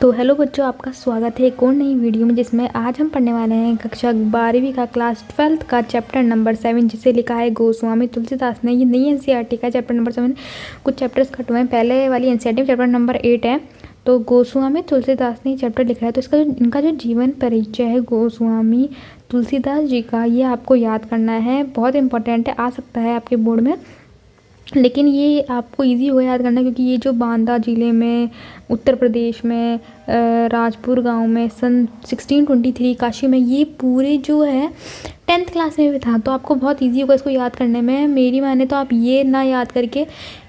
तो हेलो बच्चों, आपका स्वागत है एक और नई वीडियो में, जिसमें आज हम पढ़ने वाले हैं कक्षा 12वीं का क्लास 12th का चैप्टर नंबर 7, जिसे लिखा है गोस्वामी तुलसीदास ने। ये नई एनसीईआरटी का चैप्टर नंबर 7, कुछ चैप्टर्स कट हुए हैं। पहले वाली एनसीईआरटी में चैप्टर नंबर 8 है। तो गोस्वामी तुलसीदास ने चैप्टर लिखा है। तो इसका इनका जो जीवन परिचय है गोस्वामी तुलसीदास जी का, ये आपको याद करना है। बहुत इंपॉर्टेंट है, आ सकता है आपके बोर्ड में, लेकिन ये आपको इजी होगा याद करना, क्योंकि ये जो बांदा ज़िले में उत्तर प्रदेश में राजपुर गांव में सन 1623 काशी में, ये पूरे जो है 10th क्लास में भी था। तो आपको बहुत इजी होगा इसको याद करने में। मेरी माने तो आप ये ना याद करके,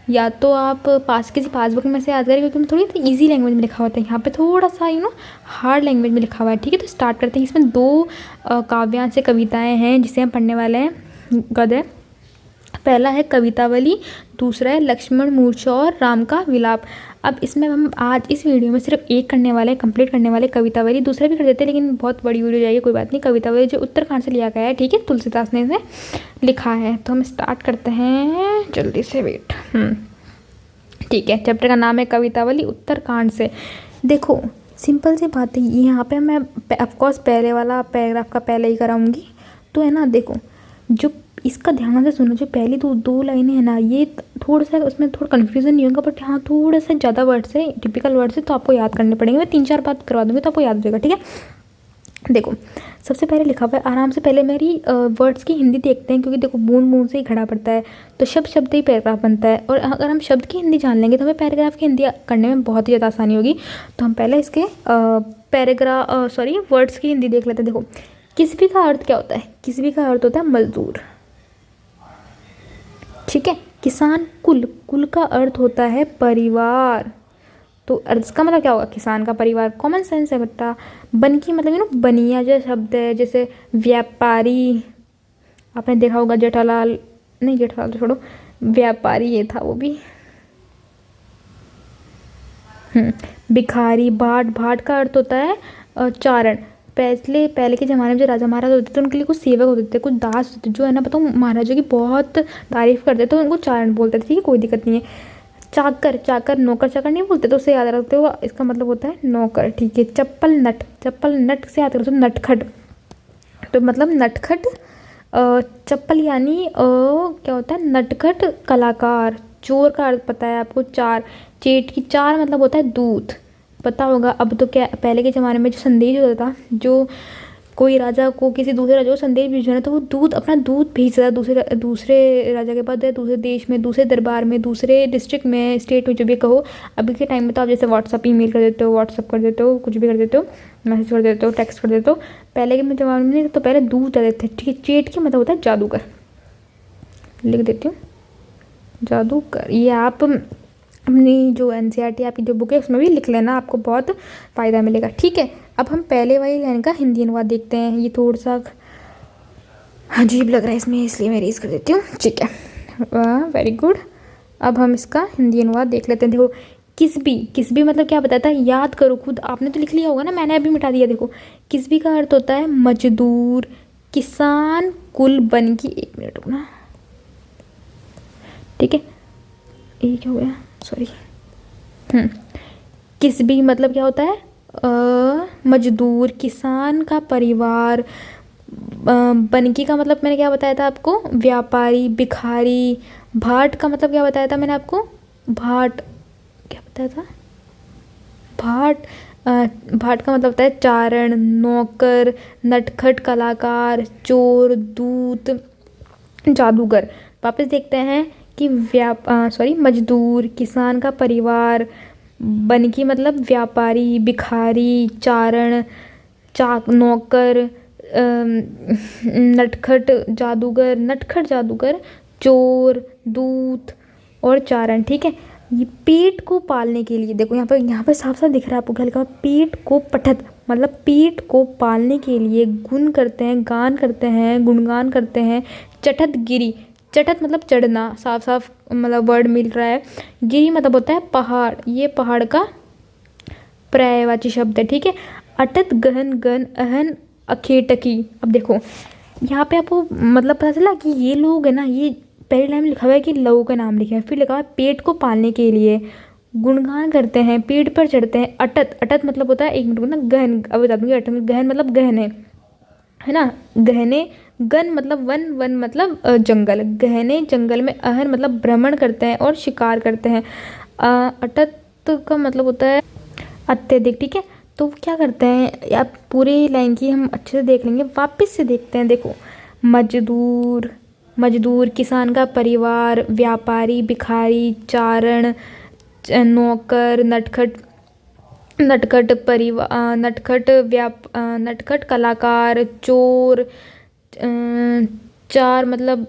या तो आप किसी पासबुक में से याद करें, क्योंकि थोड़ी इजी लैंग्वेज में लिखा होता है। यहाँ पे थोड़ा सा हार्ड लैंग्वेज में लिखा हुआ है। ठीक है, तो स्टार्ट करते हैं। इसमें 2 काव्यांश से कविताएँ हैं जिसे हम पढ़ने वाले हैं। गद्य पहला है कवितावली, दूसरा है लक्ष्मण मूर्छा और राम का विलाप। अब इसमें हम आज इस वीडियो में सिर्फ एक करने वाले, कंप्लीट करने वाले कवितावली। दूसरा भी कर देते हैं, लेकिन बहुत बड़ी वीडियो जाएगी, कोई बात नहीं। कवितावली जो उत्तराखंड से लिया गया है, ठीक है, तुलसीदास ने इसे लिखा है। तो हम स्टार्ट करते हैं जल्दी से। वेट, ठीक है। चैप्टर का नाम है कवितावली उत्तराखंड से। देखो, सिंपल सी बात है। यहाँ पे मैं ऑफकोर्स पहले वाला पैराग्राफ का पहले ही कराऊंगी, तो है ना। देखो, जो इसका ध्यान से सुनो, जो पहली दो लाइनें हैं ना, ये थोड़ा सा उसमें थोड़ा कन्फ्यूजन नहीं होगा, बट हाँ थोड़ा सा ज़्यादा वर्ड्स है, टिपिकल वर्ड्स है, तो आपको याद करने पड़ेंगे। मैं 3-4 बात करवा दूँगी तो आपको याद हो जाएगा, ठीक है। देखो, सबसे पहले लिखा हुआ है आराम से। पहले मेरी वर्ड्स की हिंदी देखते हैं, क्योंकि देखो बूंद बूंद से ही घड़ा पड़ता है, तो शब्द ही पैराग्राफ बनता है। और अगर हम शब्द की हिंदी जान लेंगे तो हमें पैराग्राफ की हिंदी करने में बहुत ही ज़्यादा आसानी होगी। तो हम पहले इसके वर्ड्स की हिंदी देख लेते हैं। देखो, किसबी का अर्थ क्या होता है? किसबी का अर्थ होता है मजदूर, ठीक है। किसान, कुल का अर्थ होता है परिवार। तो अर्थ का मतलब क्या होगा? किसान का परिवार। कॉमन सेंस है बेटा। बन की मतलब बनिया जो शब्द है, जैसे व्यापारी, आपने देखा होगा जेठालाल तो छोड़ो, व्यापारी ये था वो भी। भिखारी, भाट का अर्थ होता है चारण। पहले के ज़माने में जो राजा महाराज होते थे, उनके लिए कुछ सेवक होते थे, कुछ दास होते थे, जो है ना बताऊँ महाराजा की बहुत तारीफ करते थे, तो उनको चारण बोलते थे। ठीक है, कोई दिक्कत नहीं है। चाकर नौकर चाकर नहीं बोलते, तो उसे याद रखते हो, इसका मतलब होता है नौकर, ठीक है। चप्पल नट से याद रखते हो, नटखट। तो मतलब नटखट चप्पल यानी क्या होता है? नटखट कलाकार। चोर का अर्थ पता है आपको, चार। चार मतलब होता है दूत, पता होगा। अब तो क्या, पहले के ज़माने में जो संदेश होता था, जो कोई राजा को किसी दूसरे राजा को संदेश भेजना, तो वो अपना दूध भेजता था दूसरे राजा के पास, दूसरे देश में, दूसरे दरबार में, दूसरे डिस्ट्रिक्ट में, स्टेट में, जो भी कहो। अभी के टाइम में तो आप जैसे व्हाट्सअप ईमेल कर देते हो, व्हाट्सअप कर देते हो, कुछ भी कर देते हो, मैसेज कर देते हो, टेक्स्ट कर देते हो। पहले के ज़माने में तो पहले दूध जाते थे, ठीक है। चेट की मतलब होता है जादूगर, लिख देती हूँ जादूगर। ये आप अपनी जो एनसीईआरटी आपकी जो बुक है उसमें भी लिख लेना, आपको बहुत फ़ायदा मिलेगा, ठीक है। अब हम पहले वाली लाइन का हिंदी अनुवाद देखते हैं। ये थोड़ा सा अजीब लग रहा है इसमें, इसलिए मैं रेज कर देती हूँ, ठीक है। Very good. अब हम इसका हिंदी अनुवाद देख लेते हैं। देखो, किसबी मतलब क्या बताता है? याद करो खुद, आपने तो लिख लिया होगा ना, मैंने अभी मिटा दिया। देखो, किसबी का अर्थ होता है मजदूर, किसान, कुल, बन की। 1 मिनट रुकना, ठीक है। ये क्या हो गया? सॉरी। किसबी मतलब क्या होता है? मजदूर, किसान का परिवार। बनकी का मतलब मैंने क्या बताया था आपको? व्यापारी, भिखारी। भाट का मतलब क्या बताया था मैंने आपको? भाट क्या बताया था? भाट का मतलब होता है चारण, नौकर, नटखट कलाकार, चोर, दूत, जादूगर। वापस देखते हैं कि मजदूर, किसान का परिवार, बनकी मतलब व्यापारी, भिखारी, चारण, नौकर, नटखट जादूगर, चोर, दूत और चारण, ठीक है। ये पेट को पालने के लिए, देखो यहाँ पर साफ साफ दिख रहा है आपको, क्या लिखा है? पेट को पठत मतलब पेट को पालने के लिए गुण करते हैं, गान करते हैं, गुणगान करते हैं। चटत गिरी, चटत मतलब चढ़ना, साफ साफ मतलब वर्ड मिल रहा है। गिरी मतलब होता है पहाड़, ये पहाड़ का पर्यायवाची शब्द है, ठीक है। अटत गहन अहन अखेटकी। अब देखो, यहाँ पे आपको मतलब पता चला कि ये लोग है ना, ये पहले लाइन में लिखा हुआ है कि लोगों का नाम लिखे हैं, फिर लिखा हुआ है पेट को पालने के लिए गुणगान करते हैं, पेड़ पर चढ़ते हैं। अटत, अटत मतलब होता है, एक मिनट को ना, गहन, अब बता दूंगी। अटत गहन मतलब गहने, है ना, गहने। गन मतलब वन, वन मतलब जंगल। गहने जंगल में, अहन मतलब भ्रमण करते हैं और शिकार करते हैं। अटत का मतलब होता है अत्यधिक, ठीक है। तो क्या करते हैं, आप पूरी लाइन की हम अच्छे से देख लेंगे, वापस से देखते हैं। देखो, मजदूर, मजदूर, किसान का परिवार, व्यापारी, भिखारी, चारण, नौकर, नटखट, नटखट परिवार, नटखट कलाकार, चोर, चार मतलब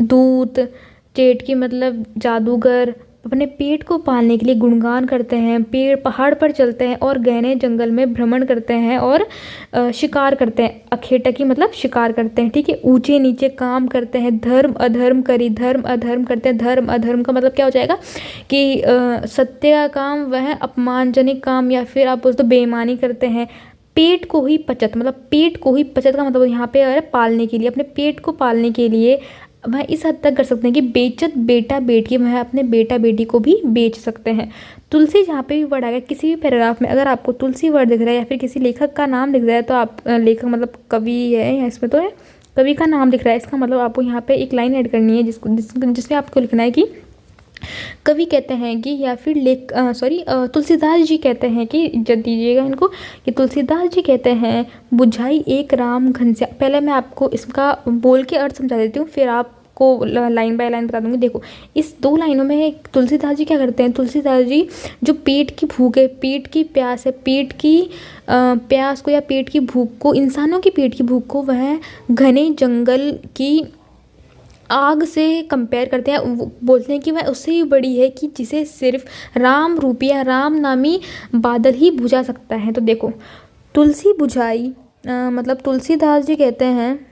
दूत, चेटकी मतलब जादूगर। अपने पेट को पालने के लिए गुणगान करते हैं, पेड़ पहाड़ पर चलते हैं और गहने जंगल में भ्रमण करते हैं और शिकार करते हैं। अखेटकी मतलब शिकार करते हैं, ठीक है। ऊंचे नीचे काम करते हैं, धर्म अधर्म करी, धर्म अधर्म करते हैं। धर्म अधर्म का मतलब क्या हो जाएगा कि सत्य का काम, वह अपमानजनक काम, या फिर आप बोल तो बेईमानी करते हैं। पेट को ही पचत, मतलब पेट को ही पचत का मतलब यहाँ पे है पालने के लिए, अपने पेट को पालने के लिए वह इस हद तक कर सकते हैं कि बेचत बेटा बेटी, वह अपने बेटा बेटी को भी बेच सकते हैं। तुलसी जहाँ पे भी वर्ड आ गया किसी भी पैराग्राफ में, अगर आपको तुलसी वर्ड दिख रहा है या फिर किसी लेखक का नाम दिख रहा है, तो आप लेखक मतलब कवि है या इसमें तो है कवि का नाम दिख रहा है, इसका मतलब आपको यहाँ पे एक लाइन ऐड करनी है जिसमें आपको लिखना है कि कवि कहते हैं कि, या फिर तुलसीदास जी कहते हैं कि, जब दीजिएगा इनको, कि तुलसीदास जी कहते हैं बुझाई एक राम घनश्याम। पहले मैं आपको इसका बोल के अर्थ समझा देती हूँ, फिर आपको लाइन बाय लाइन बता दूंगी। देखो, इस 2 लाइनों में तुलसीदास जी क्या करते हैं, तुलसीदास जी जो पेट की भूख है, पेट की प्यास है, पेट की प्यास को या पेट की भूख को, इंसानों की पेट की भूख को वह घने जंगल की आग से कंपेयर करते हैं। वो बोलते हैं कि वह उससे भी बड़ी है कि जिसे सिर्फ राम रूपी या राम नामी बादल ही बुझा सकता है। तो देखो, तुलसी बुझाई मतलब तुलसीदास जी कहते हैं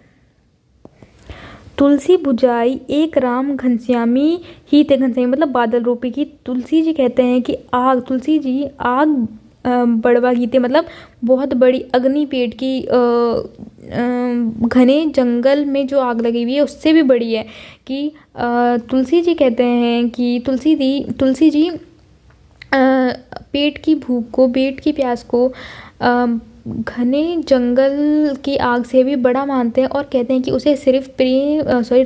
तुलसी बुझाई एक राम घनश्यामी ही थे, घनश्यामी मतलब बादल रूपी की। तुलसी जी कहते हैं कि आग, तुलसी जी आग बड़वा गीते मतलब बहुत बड़ी अग्नि पेट की घने जंगल में जो आग लगी हुई है उससे भी बड़ी है। कि तुलसी जी कहते हैं कि तुलसी जी पेट की भूख को, पेट की प्यास को घने जंगल की आग से भी बड़ा मानते हैं, और कहते हैं कि उसे सिर्फ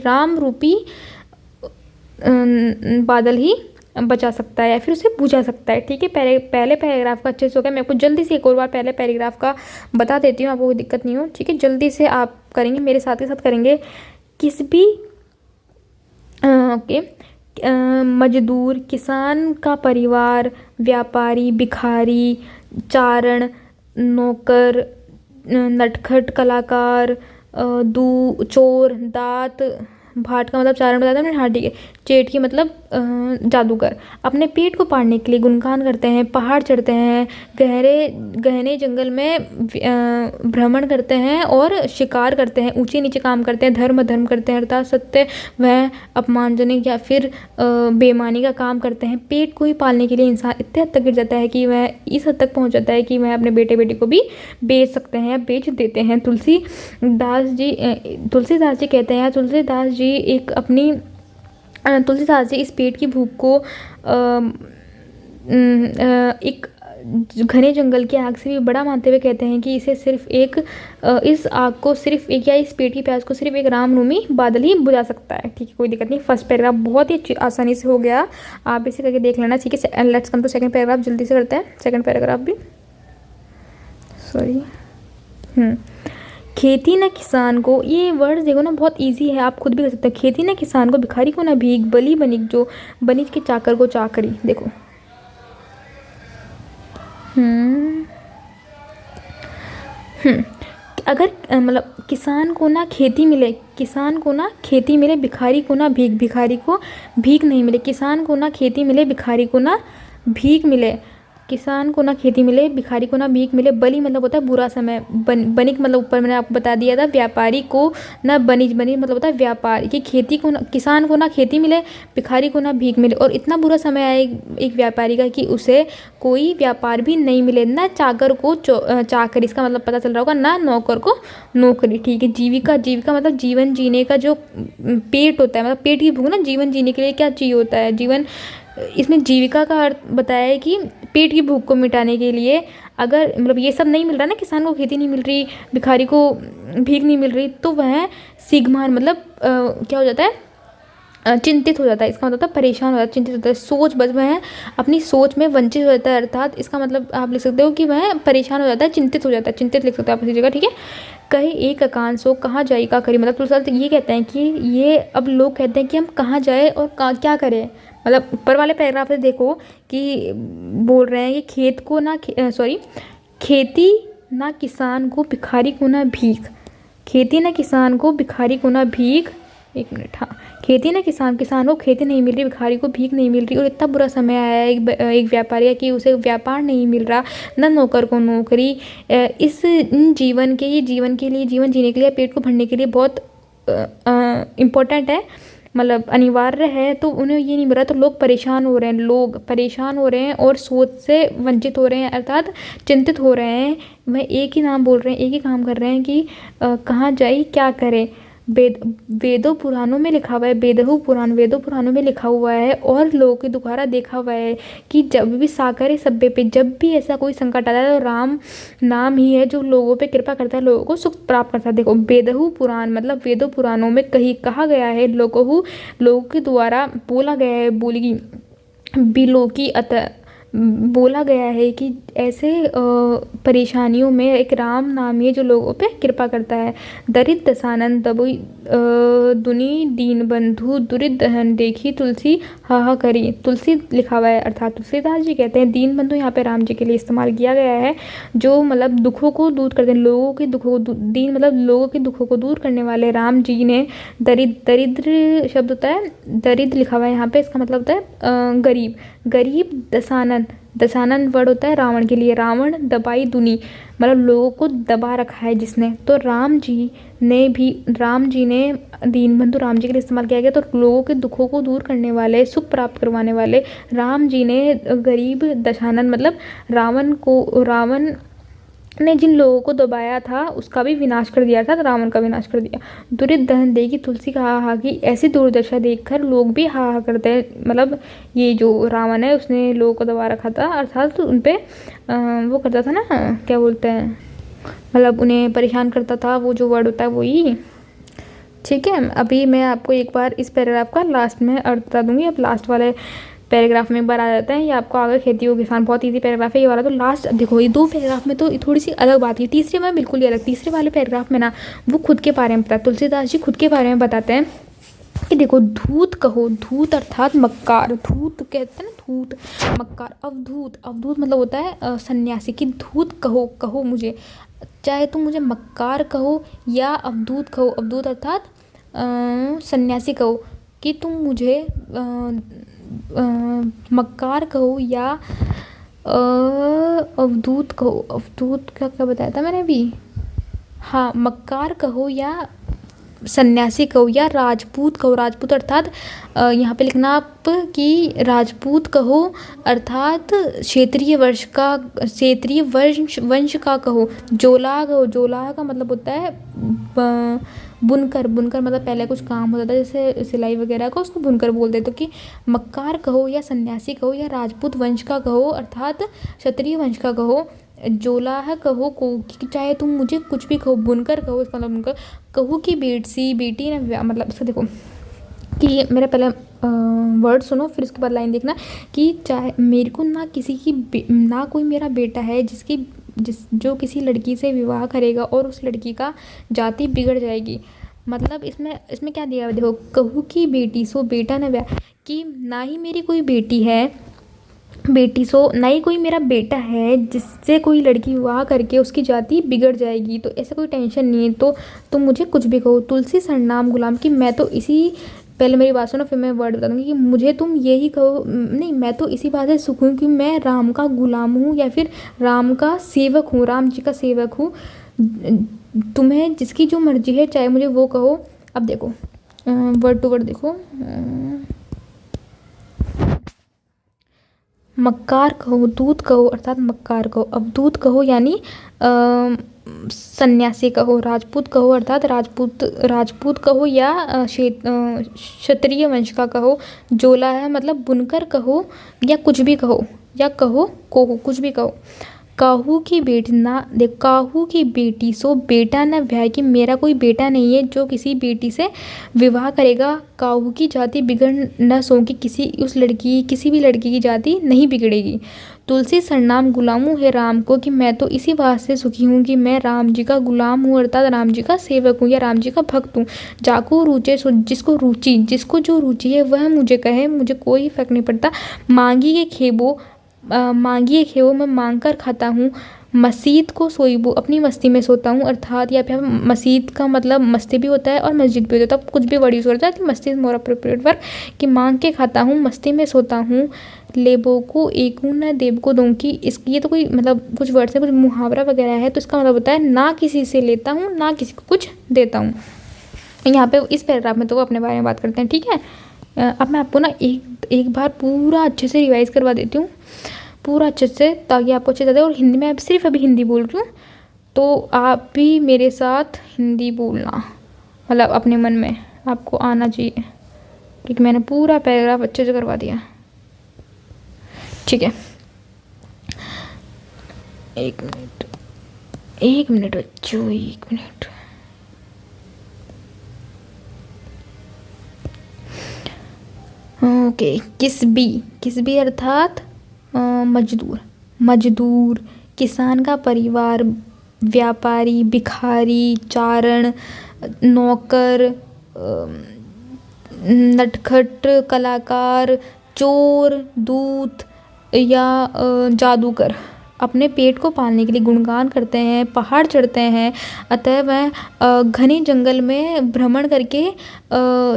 राम रूपी बादल ही बचा सकता है या फिर उसे बुझा सकता है, ठीक है। पहले पैराग्राफ का अच्छे से हो गया। मैं आपको जल्दी से एक और बार पहले पैराग्राफ का बता देती हूँ, आपको कोई दिक्कत नहीं हो, ठीक है। जल्दी से आप करेंगे, मेरे साथ के साथ करेंगे। किस भी ओके, मजदूर, किसान का परिवार, व्यापारी, भिखारी, चारण, नौकर, नटखट कलाकार, चोर, दात, भाट का मतलब चारण बताया था मैंने, हाँ ठीक है। चेटकी मतलब जादूगर अपने पेट को पालने के लिए गुणगान करते हैं, पहाड़ चढ़ते हैं, गहने जंगल में भ्रमण करते हैं और शिकार करते हैं, ऊंचे नीचे काम करते हैं, धर्म अधर्म करते हैं, अर्थात सत्य वह अपमानजनक या फिर बेईमानी का काम करते हैं। पेट को ही पालने के लिए इंसान इतने हद तक गिर जाता है कि वह इस हद तक पहुंच जाता है कि वह अपने बेटे बेटी को भी बेच सकते हैं या बेच देते हैं। तुलसीदास जी कहते हैं, तुलसीदास जी इस पेट की भूख को एक घने जंगल की आग से भी बड़ा मानते हुए कहते हैं कि इसे सिर्फ एक इस आग को सिर्फ एक, या इस पेट की प्यास को सिर्फ एक रामरूपी बादल ही बुझा सकता है, ठीक है। कोई दिक्कत नहीं। फर्स्ट पैराग्राफ बहुत ही आसानी से हो गया, आप इसे करके देख लेना, ठीक है। Let's come to second paragraph, जल्दी से करते हैं सेकंड पैराग्राफ भी। खेती न किसान को, ये वर्ड्स देखो ना बहुत इजी है, आप खुद भी कर सकते हो। खेती न किसान को, भिखारी को ना भीख, बली बनिक जो बनिक के चाकर को चाकरी। देखो अगर मतलब किसान को ना खेती मिले, भिखारी को ना भीख, भिखारी को भीख नहीं मिले, किसान को ना खेती मिले, भिखारी को ना भीख मिले, किसान को ना खेती मिले, भिखारी को ना भीख मिले। बली मतलब होता है बुरा समय, बनिक मतलब ऊपर मैंने आपको बता दिया था। व्यापारी को ना बनिज, बनिज मतलब होता है व्यापार। कि खेती को ना, किसान को ना खेती मिले, भिखारी को ना भीख मिले। और इतना बुरा समय आए एक व्यापारी का कि उसे कोई व्यापार भी नहीं मिले, ना चाकर को चाकरी, इसका मतलब पता चल रहा होगा, ना नौकर को नौकरी। ठीक है। जीविका, जीविका मतलब जीवन जीने का जो पेट होता है, मतलब पेट की भूख ना, जीवन जीने के लिए क्या चाहिए होता है, जीवन। इसमें जीविका का अर्थ बताया है कि पेट की भूख को मिटाने के लिए अगर मतलब ये सब नहीं मिल रहा ना, किसान को खेती नहीं मिल रही, भिखारी को भीख नहीं मिल रही, तो वह सिगमान मतलब क्या हो जाता है, चिंतित हो जाता है। इसका मतलब परेशान हो जाता है, चिंतित होता है। सोच बस वह अपनी सोच में वंचित हो जाता है, अर्थात इसका मतलब आप लिख सकते हो कि वह परेशान हो जाता है, चिंतित हो जाता है। चिंतित लिख सकते हो आप इसी जगह। ठीक है। कहीं एक आकांक्ष हो, कहाँ जाए का करी, मतलब तुलसी ये कहते हैं कि ये अब लोग कहते हैं कि हम कहाँ जाए और क्या करें। मतलब ऊपर वाले पैराग्राफ से देखो कि बोल रहे हैं कि खेत को ना खेती ना किसान को, भिखारी को ना भीख। खेती ना किसान को, भिखारी को ना भीख। एक मिनट, हाँ। खेती ना किसान को खेती नहीं मिल रही, भिखारी को भीख नहीं मिल रही। और इतना बुरा समय आया है एक व्यापारी का कि उसे व्यापार नहीं मिल रहा, ना नौकर को नौकरी। इस जीवन के लिए, जीवन जीने के लिए, पेट को भरने के लिए बहुत इम्पोर्टेंट है, मतलब अनिवार्य है। तो उन्हें ये नहीं मिल रहा, तो लोग परेशान हो रहे हैं और सोच से वंचित हो रहे हैं, अर्थात चिंतित हो रहे हैं। वह एक ही नाम बोल रहे हैं, एक ही काम कर रहे हैं कि कहाँ जाए, क्या करें। वेदों पुराणों में लिखा हुआ है, वेदों पुराणों में लिखा हुआ है और लोगों के द्वारा देखा हुआ है कि जब भी साकारे सभ्य पे जब भी ऐसा कोई संकट आता है तो राम नाम ही है जो लोगों पे कृपा करता है, लोगों को सुख प्राप्त करता है। देखो, वेदहु पुराण मतलब वेदों पुराणों में कहा गया है, लोगों के द्वारा बोला गया है, बोला गया है कि ऐसे परेशानियों में एक राम नाम है जो लोगों पे कृपा करता है। दरिद्र दशानन दुनी दीन बंधु दुरित दहन देखी तुलसी हा करी। तुलसी लिखा हुआ है, अर्थात तुलसीदास जी कहते हैं दीन बंधु यहाँ पे राम जी के लिए इस्तेमाल किया गया है, जो मतलब दुखों को दूर करते हैं, लोगों के दुखों को दीन मतलब लोगों के दुखों को दूर करने वाले राम जी ने दरिद्र शब्द होता है, दरिद्र लिखा हुआ है यहाँ पे, इसका मतलब होता है गरीब दशानन वर्ड होता है रावण के लिए। रावण दबाई दुनी मतलब लोगों को दबा रखा है जिसने। तो राम जी ने दीनबंधु राम जी के लिए इस्तेमाल किया गया। तो लोगों के दुखों को दूर करने वाले, सुख प्राप्त करवाने वाले राम जी ने गरीब दशानन मतलब रावण ने जिन लोगों को दबाया था उसका भी विनाश कर दिया था, रावण का विनाश कर दिया। दुरित दहन देगी तुलसी का हा कि ऐसी दुर्दशा देखकर लोग भी हा करते हैं। मतलब ये जो रावण है उसने लोगों को दबा रखा था, अर्थात तो उन पे वो करता था ना, क्या बोलते हैं, मतलब उन्हें परेशान करता था, वो जो वर्ड होता है वही। ठीक है। अभी मैं आपको एक बार इस पैराग्राफ का लास्ट में अर्थ बता दूंगी। अब लास्ट वाले पैराग्राफ में एक बार आ जाते हैं। ये आपको आगे खेती हो किसान, बहुत इजी पैराग्राफ है ये वाला। तो लास्ट देखो, ये दो पैराग्राफ में तो थोड़ी सी अलग बात है, तीसरे में बिल्कुल ही अलग। तीसरे वाले पैराग्राफ में ना वो खुद के बारे में बताते, तुलसीदास जी खुद के बारे में बताते हैं कि देखो, धूत कहो, धूत अर्थात मक्कार, धूत कहते हैं ना, धूत मक्कार। अवधूत मतलब होता है सन्यासी। की धूत कहो मुझे, चाहे तुम मुझे मक्कार कहो या अवधूत कहो। अवधूत अर्थात सन्यासी कहो, कि तुम मुझे मक्कार कहो या अवधूत कहो। अवधूत का क्या बताया था मैंने अभी, हाँ, मक्कार कहो या सन्यासी कहो या राजपूत कहो। राजपूत अर्थात यहाँ पे लिखना आप कि राजपूत कहो अर्थात क्षेत्रीय वंश का कहो। जोला कहो, जोला का मतलब होता है बुनकर मतलब पहले कुछ काम होता था जैसे सिलाई वगैरह का, उसको बुनकर बोलते। तो कि मक्कार कहो या सन्यासी कहो या राजपूत वंश का कहो अर्थात क्षत्रिय वंश का कहो, जोलाह कहो को, चाहे तुम मुझे कुछ भी कहो। बुनकर कहो, इसका मतलब बुनकर कहो कि बेटी ना, मतलब इसका देखो कि मेरा पहले वर्ड सुनो फिर उसके बाद लाइन देखना कि चाहे मेरे को ना कोई मेरा बेटा है जो किसी लड़की से विवाह करेगा और उस लड़की का जाति बिगड़ जाएगी। मतलब इसमें क्या दिया है देखो, कहू की बेटी सो बेटा न व्याह, कि ना ही मेरी कोई बेटी है ना ही कोई मेरा बेटा है जिससे कोई लड़की विवाह करके उसकी जाति बिगड़ जाएगी। तो ऐसा कोई टेंशन नहीं है, तो तुम मुझे कुछ भी कहो। तुलसी सरनाम गुलाम, की मैं तो इसी पहले मेरी बात सुनो, फिर मैं वर्ड बता दूँगी कि मुझे तुम यही कहो, नहीं मैं तो इसी बात से सुखी हूँ कि मैं राम का गुलाम हूँ या फिर राम का सेवक हूँ, राम जी का सेवक हूँ। तुम्हें जिसकी जो मर्जी है चाहे मुझे वो कहो। अब देखो वर्ड टू वर्ड देखो, मक्कार कहो, दूत कहो अर्थात मक्कार कहो। अब दूत कहो यानी सन्यासी कहो, राजपूत कहो अर्थात राजपूत कहो या क्षत्रिय वंश का कहो, जोला है मतलब बुनकर कहो या कुछ भी कहो, या कहो कोहू, कुछ भी कहो। काहू की बेटी ना देख, काहू की बेटी सो बेटा न ब्याह की, मेरा कोई बेटा नहीं है जो किसी बेटी से विवाह करेगा। काहू की जाति बिगड़ न सो कि किसी भी लड़की की जाति नहीं बिगड़ेगी। तुलसी सरनाम गुलामू है राम को, कि मैं तो इसी बात से सुखी हूँ कि मैं राम जी का गुलाम हूँ अर्थात राम जी का सेवक हूँ या राम जी का भक्त हूँ। जाको रुचे सो, जिसको जो रुचि है वह मुझे कहे, मुझे कोई फर्क नहीं पड़ता। मांगी खेवो मैं मांग कर खाता हूँ। मस्जिद को सोईबो, अपनी मस्ती में सोता हूँ अर्थात यहाँ पे मस्जिद का मतलब मस्ती भी होता है और मस्जिद भी होता है, तब कुछ भी बड़ी होता है कि मस्जिद मोर अप्रोप्रिएट वर्क, कि मांग के खाता हूँ, मस्ती में सोता हूँ। लेबो को एक न देव को दूँ की, इस ये तो कोई मतलब कुछ वर्ड से कुछ मुहावरा वगैरह है, तो इसका मतलब होता है ना किसी से लेता हूँ ना किसी को कुछ देता हूँ। यहाँ पे इस पैराग्राफ में तो वो अपने बारे में बात करते हैं, ठीक है। अब मैं आपको ना एक बार पूरा अच्छे से रिवाइज़ करवा देती हूँ, पूरा अच्छे से, ताकि आपको अच्छे से याद है। और हिंदी में सिर्फ अभी हिंदी बोल रही हूँ, तो आप भी मेरे साथ हिंदी बोलना, मतलब अपने मन में आपको आना चाहिए, क्योंकि मैंने पूरा पैराग्राफ अच्छे से करवा दिया, ठीक है। एक मिनट बच्चों, एक मिनट। ओके, किसबी अर्थात मजदूर, किसान का परिवार, व्यापारी, भिखारी, चारण, नौकर, नटखट, कलाकार, चोर, दूत या जादूगर अपने पेट को पालने के लिए गुणगान करते हैं, पहाड़ चढ़ते हैं, अतः वह घने जंगल में भ्रमण करके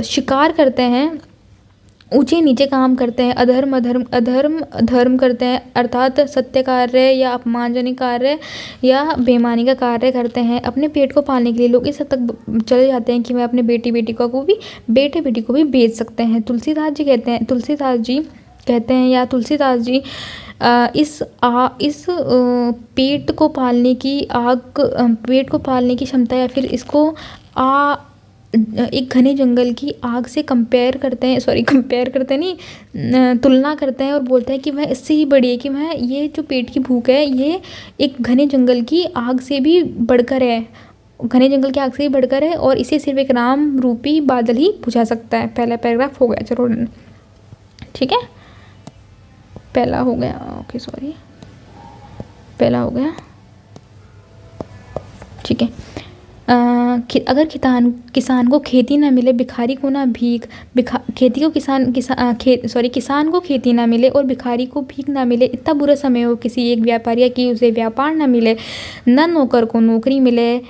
शिकार करते हैं, ऊंचे नीचे काम करते हैं, अधर्म करते हैं अर्थात सत्य कार्य या अपमानजनक कार्य या बेईमानी का कार्य करते हैं। अपने पेट को पालने के लिए लोग इस हद तक चले जाते हैं कि वह अपने बेटे बेटी को भी बेच सकते हैं। तुलसीदास जी कहते हैं या तुलसीदास जी इस पेट को पालने की क्षमता या फिर इसको एक घने जंगल की आग से तुलना करते हैं और बोलते हैं कि वह इससे ही बड़ी है, कि वह ये जो पेट की भूख है ये एक घने जंगल की आग से भी बढ़कर है, और इसे सिर्फ एक राम रूपी बादल ही बुझा सकता है। पहला पैराग्राफ हो गया, चलो ठीक है, पहला हो गया, ओके सॉरी, पहला हो गया, ठीक है। अगर किसान को खेती ना मिले, भिखारी को ना भीख, किसान को खेती ना मिले और भिखारी को भीख ना मिले, इतना बुरा समय हो किसी एक व्यापारी की उसे व्यापार ना मिले, न नौकर को नौकरी मिले,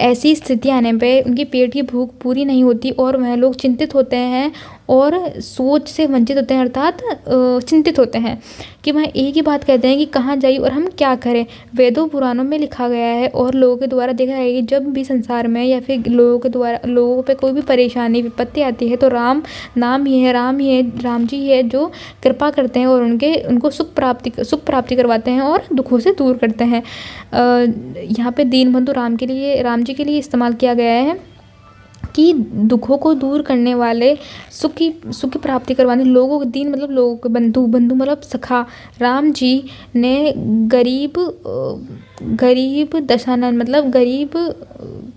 ऐसी स्थिति आने पे उनकी पेट की भूख पूरी नहीं होती और वह लोग चिंतित होते हैं और सोच से वंचित होते हैं अर्थात चिंतित होते हैं, कि वह एक ही बात कहते हैं कि कहाँ जाइए और हम क्या करें। वेदों पुराणों में लिखा गया है और लोगों के द्वारा देखा है कि जब भी संसार में या फिर लोगों पे कोई भी परेशानी विपत्ति आती है तो राम जी है जो कृपा करते हैं और उनको सुख प्राप्ति करवाते हैं और दुखों से दूर करते हैं। यहाँ पे दीनबंधु राम जी के लिए इस्तेमाल किया गया है कि दुखों को दूर करने वाले, सुख की प्राप्ति करवाने, लोगों के दीन मतलब लोगों के बंधु मतलब सखा। राम जी ने गरीब दशानन मतलब गरीब,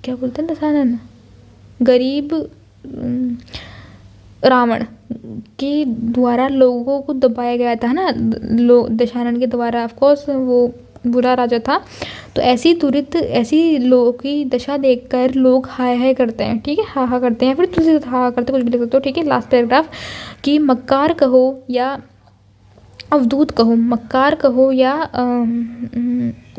क्या बोलते हैं दशानन, गरीब रावण के द्वारा लोगों को दबाया गया था ना, दशानन के द्वारा, ऑफ कोर्स वो बुरा राजा था, तो ऐसी लोगों की दशा देखकर लोग हाय हाय करते हैं, ठीक है, हा हा करते हैं, फिर तुलसी हा करते, कुछ भी लिख सकते हो, ठीक है। लास्ट पैराग्राफ कि मक्कार कहो या अवधूत कहो, मक्कार कहो या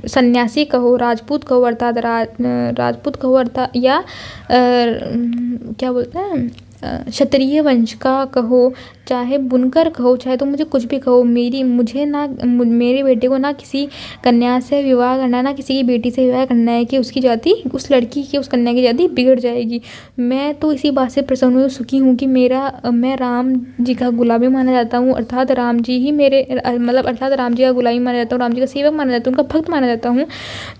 सन्यासी कहो, राजपूत कहो अर्थात राजपूत कहो अर्थात या क्या बोलते हैं क्षत्रिय वंश का कहो, चाहे बुनकर कहो, चाहे तो मुझे कुछ भी कहो, मेरे बेटे को ना किसी कन्या से विवाह करना है, ना किसी की बेटी से विवाह करना है कि उसकी जाति, उस लड़की की, उस कन्या की जाति बिगड़ जाएगी। मैं तो इसी बात से प्रसन्न हूँ, सुखी हूँ कि मैं राम जी का गुलामी माना जाता हूँ, अर्थात राम जी ही अर्थात राम जी का गुलामी माना जाता हूँ, राम जी का सेवक माना जाता हूँ, उनका भक्त माना जाता हूँ।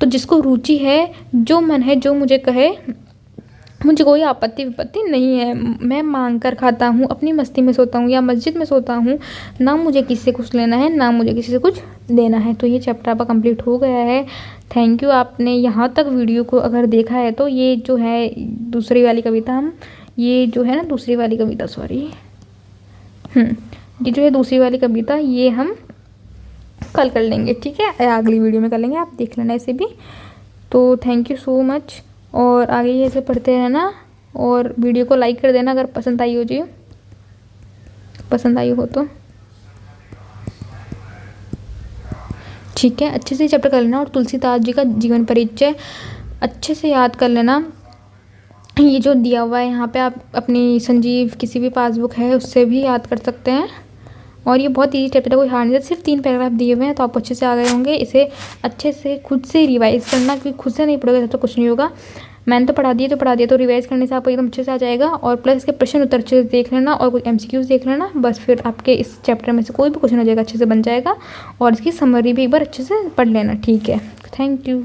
तो जिसको रुचि है, जो मन है, जो मुझे कहे, मुझे कोई आपत्ति विपत्ति नहीं है। मैं मांग कर खाता हूँ, अपनी मस्ती में सोता हूँ या मस्जिद में सोता हूँ, ना मुझे किसी से कुछ लेना है, ना मुझे किसी से कुछ देना है। तो ये चैप्टर आपका कंप्लीट हो गया है। थैंक यू, आपने यहाँ तक वीडियो को अगर देखा है। तो ये जो है दूसरी वाली कविता ये जो है दूसरी वाली कविता ये हम कल कर लेंगे, ठीक है, अगली वीडियो में कर लेंगे, आप देख लेना इसे भी। तो थैंक यू सो मच, और आगे ये ऐसे पढ़ते रहना, और वीडियो को लाइक कर देना अगर पसंद आई हो तो, ठीक है। अच्छे से चैप्टर कर लेना, और तुलसीदास जी का जीवन परिचय अच्छे से याद कर लेना। ये जो दिया हुआ है यहाँ पे, आप अपनी संजीव किसी भी पासबुक है उससे भी याद कर सकते हैं। और ये बहुत ईजी चैप्टर है, कोई हार्ड नहीं है, सिर्फ 3 पैराग्राफ दिए हुए हैं, तो आप अच्छे से आ गए होंगे। इसे अच्छे से खुद से रिवाइज करना, क्योंकि खुद से नहीं पढ़ोगे तब तो कुछ नहीं होगा। मैंने तो पढ़ा दिया, तो रिवाइज करने से आपको एकदम अच्छे से आ जाएगा। और प्लस इसके प्रश्न उत्तर अच्छे से देख लेना, और कुछ MCQs देख लेना, बस फिर आपके इस चैप्टर में से कोई भी क्वेश्चन हो जाएगा, अच्छे से बन जाएगा। और इसकी समरी भी एक बार अच्छे से पढ़ लेना, ठीक है। Thank you.